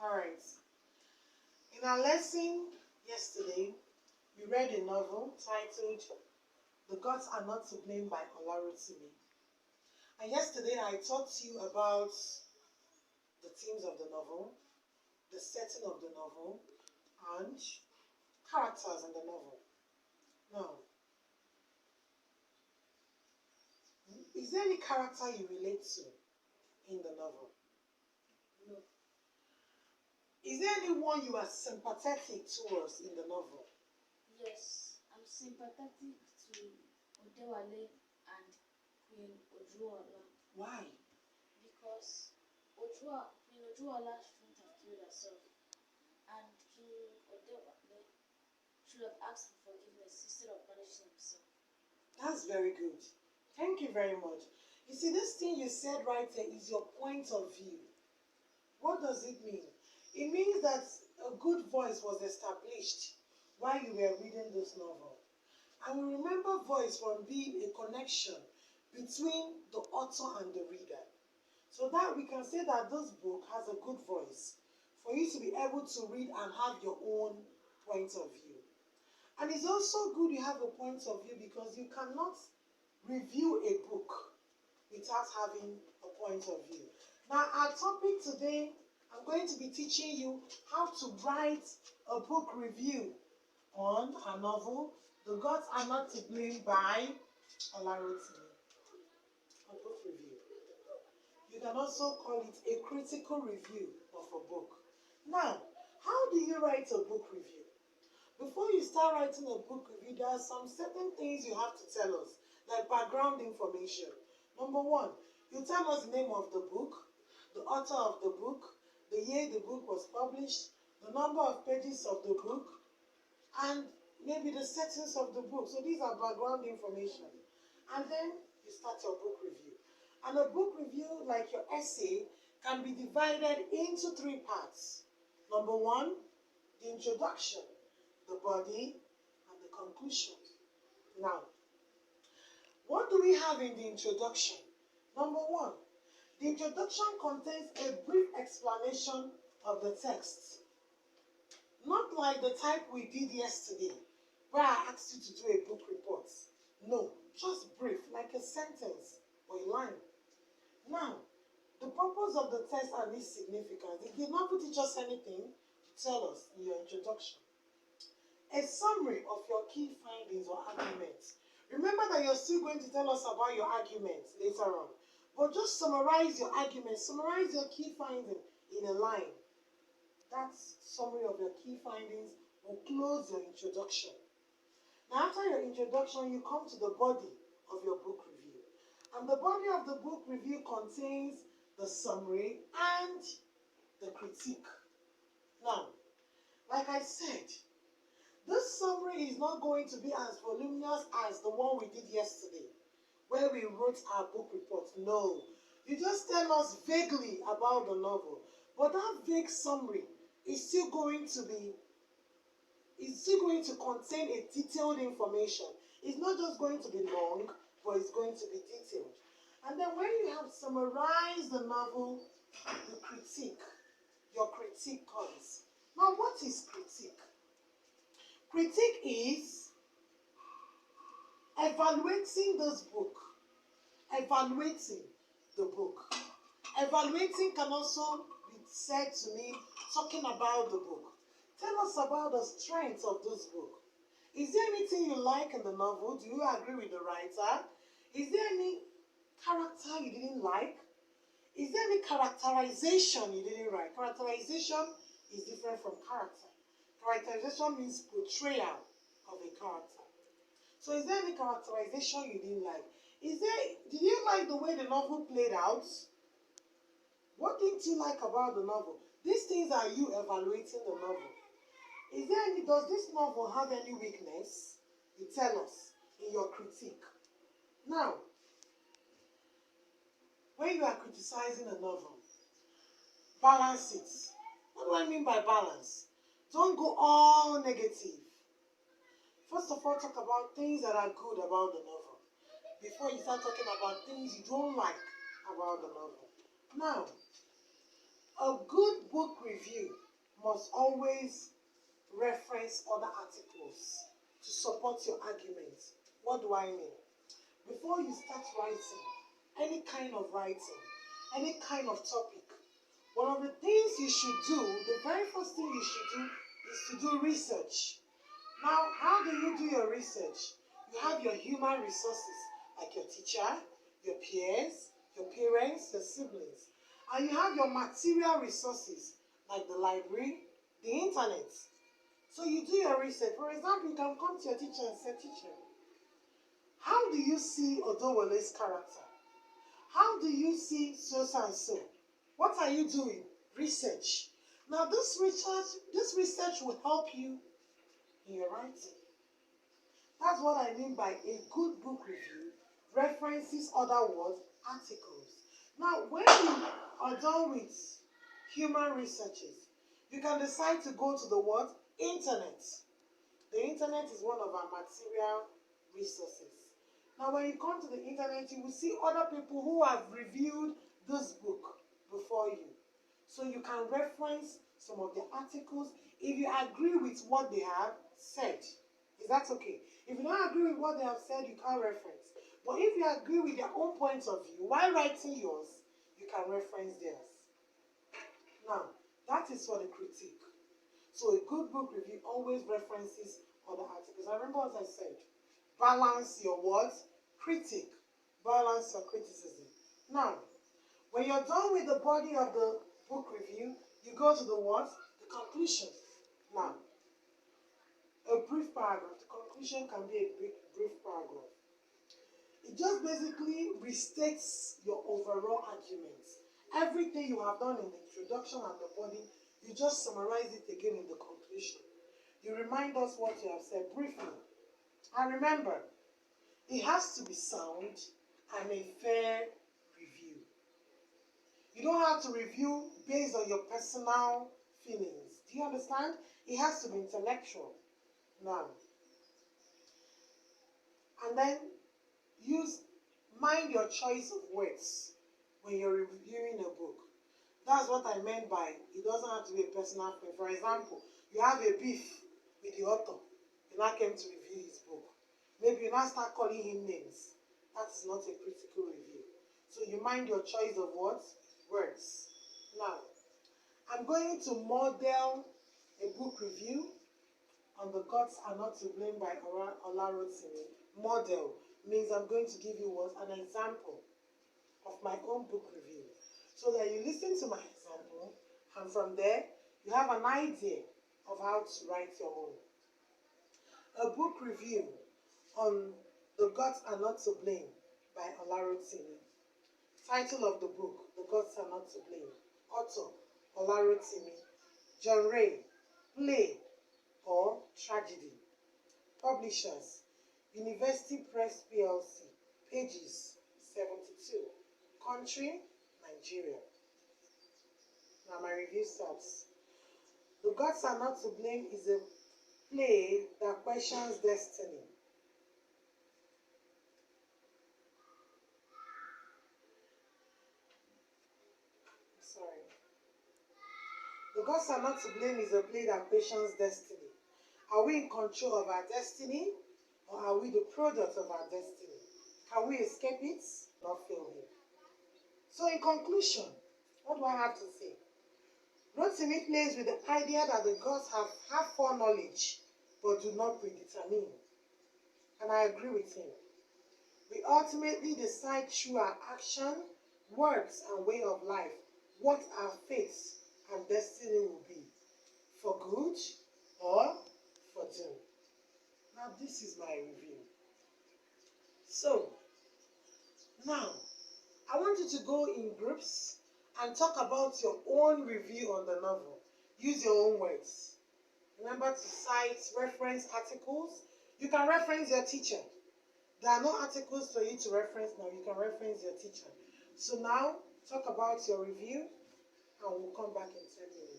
Alright. In our lesson yesterday, we read a novel titled The Gods Are Not to Blame by Olarotimi. And yesterday I taught you about the themes of the novel, the setting of the novel, and characters in the novel. Now, is there any character you relate to in the novel? No. Is there anyone you are sympathetic towards in the novel? Yes, I'm sympathetic to Odewale and Queen Ojuola Why? because Queen Ojuola shouldn't have killed herself, and King Odewale should have asked for forgiveness instead of punishing himself. That's very good. Thank you very much. You see, this thing you said right there is your point of view. What does it mean? It means that a good voice was established while you were reading this novel. And we remember voice from being a connection between the author and the reader. So that we can say that this book has a good voice for you to be able to read and have your own point of view. And it's also good you have a point of view because you cannot review a book without having a point of view. Now, our topic today, I'm going to be teaching you how to write a book review on a novel, The Gods Are Not to Blame by Olarotimi. A book review. You can also call it a critical review of a book. Now, how do you write a book review? Before you start writing a book review, there are some certain things you have to tell us, like background information. Number one, you tell us the name of the book, the author of the book, the year the book was published, the number of pages of the book, and maybe the settings of the book. So these are background information. And then you start your book review. And a book review, like your essay, can be divided into three parts. Number one, the introduction, the body, and the conclusion. Now, what do we have in the introduction? Number one, the introduction contains a brief explanation of the text. Not like the type we did yesterday, where I asked you to do a book report. No, just brief, like a sentence or a line. Now, the purpose of the text and its significance, it did not teach us anything to tell us in your introduction. A summary of your key findings or arguments. Remember that you're still going to tell us about your arguments later on. But just summarize your arguments, summarize your key findings in a line. That summary of your key findings will close your introduction. Now, after your introduction, you come to the body of your book review. And the body of the book review contains the summary and the critique. Now, like I said, this summary is not going to be as voluminous as the one we did yesterday, where we wrote our book report. No, you just tell us vaguely about the novel. But that vague summary is still going to contain a detailed information. It's not just going to be long, but it's going to be detailed. And then when you have summarized the novel, the critique, your critique comes. Now, what is critique? Critique is evaluating this book. Evaluating the book. Evaluating can also be said to mean talking about the book. Tell us about the strengths of this book. Is there anything you like in the novel? Do you agree with the writer? Is there any character you didn't like? Is there any characterization you didn't like? Characterization is different from character. Characterization means portrayal of a character. So is there any characterization you didn't like? Did you like the way the novel played out? What didn't you like about the novel? These things are you evaluating the novel. Does this novel have any weakness? You tell us in your critique. Now, when you are criticizing a novel, balance it. What do I mean by balance? Don't go all negative. First of all, talk about things that are good about the novel before you start talking about things you don't like about the novel. Now, A good book review must always reference other articles to support your argument. What do I mean? Before you start writing, any kind of writing, any kind of topic, one of the things you should do, the very first thing you should do is to do research. Now, how do you do your research? You have your human resources, like your teacher, your peers, your parents, your siblings. And you have your material resources, like the library, the internet. So you do your research. For example, you can come to your teacher and say, "Teacher, how do you see Odowole's character? How do you see so and so? What are you doing? Research." Now, this research will help you in your writing. That's what I mean by a good book review references other words, articles. Now, when you are done with human researches, you can decide to go to the word internet. The internet is one of our material resources. Now, when you come to the internet, you will see other people who have reviewed this book before you. So you can reference some of the articles if you agree with what they have said. Is that okay? If you don't agree with what they have said, you can't reference. But if you agree with their own points of view, while writing yours, you can reference theirs. Now, that is for the critique. So a good book review always references other articles. I remember what I said. Balance your words, critique. Balance your criticism. Now, when you're done with the body of the book review, you go to the what? The conclusion. Now, a brief paragraph. The conclusion can be a brief paragraph. It just basically restates your overall argument. Everything you have done in the introduction and the body, you just summarize it again in the conclusion. You remind us what you have said briefly. And remember, it has to be sound and a fair review. You don't have to review based on your personal feelings. Do you understand? It has to be intellectual. Now, and then mind your choice of words when you're reviewing a book. That's what I meant by it doesn't have to be a personal thing. For example, you have a beef with the author. You now came to review his book. Maybe you now start calling him names. That is not a critical review. So you mind your choice of words. Now, I'm going to model a book review on The Gods Are Not to Blame by Olarotimi. Model means I'm going to give you an example of my own book review. So that you listen to my example, and from there, you have an idea of how to write your own. A book review on The Gods Are Not to Blame by Olarotimi. Title of the book, The Gods Are Not to Blame. Author, Olarotimi. Genre, play or tragedy. Publishers, University Press PLC. Pages, 72. Country, Nigeria. Now my review starts. The Gods Are Not to Blame is a play that questions destiny. The Gods Are Not to Blame is a play that questions destiny. Are we in control of our destiny, or are we the product of our destiny? Can we escape it, not fail it? So in conclusion, what do I have to say? Rotimi plays with the idea that the gods have foreknowledge, but do not predetermine. And I agree with him. We ultimately decide through our action, words, and way of life what our fate and destiny will be, for good or for doom. Now this is my review. So, now, I want you to go in groups and talk about your own review on the novel. Use your own words. Remember to cite reference articles. You can reference your teacher. There are no articles for you to reference now. You can reference your teacher. So now, talk about your review and we'll come back in 10 minutes.